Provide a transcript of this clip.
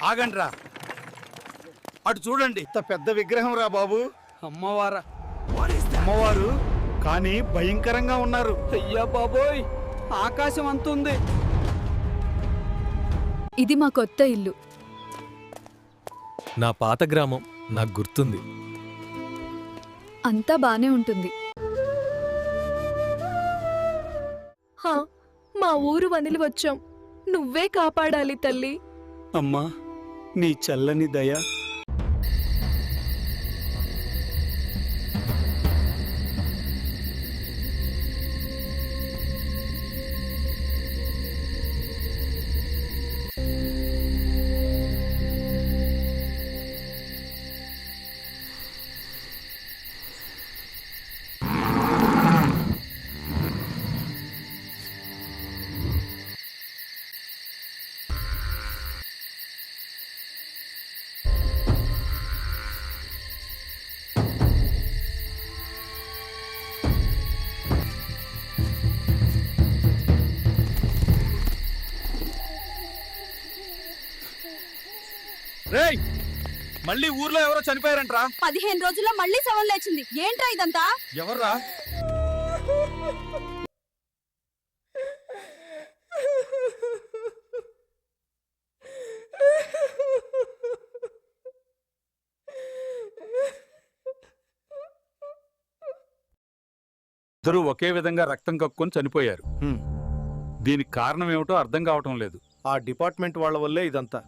ఆగండ్రా, అటు చూడండి. ఇంత పెద్ద విగ్రహం రా బాబు. అమ్మవారా? అమ్మవారు కానీ భయంకరంగా ఉన్నారు. అయ్యా బాబోయ్, ఆకాశం అంతుంది. ఇది మా కొత్త ఇల్లు. నా పాత గ్రామం నాకు గుర్తుంది. అంతా బానే ఉంటుంది. మా ఊరు వదిలి వచ్చాం, నువ్వే కాపాడాలి తల్లి. అమ్మా, నీ చల్లని దయ. రేయ్, మళ్ళీ ఊర్లో ఎవరో చనిపోయారంట్రా. 15 రోజుల్లో మళ్ళీ శవం లేచింది. ఏంట్రా ఇదంతా? ఎవర్రా? ఇద్దరూ ఒకే విధంగా రక్తం కక్కుని చనిపోయారు. దీనికి కారణం ఏమిటో అర్థం కావటం లేదు. ఆ డిపార్ట్మెంట్ వాళ్ళ వల్లే ఇదంతా.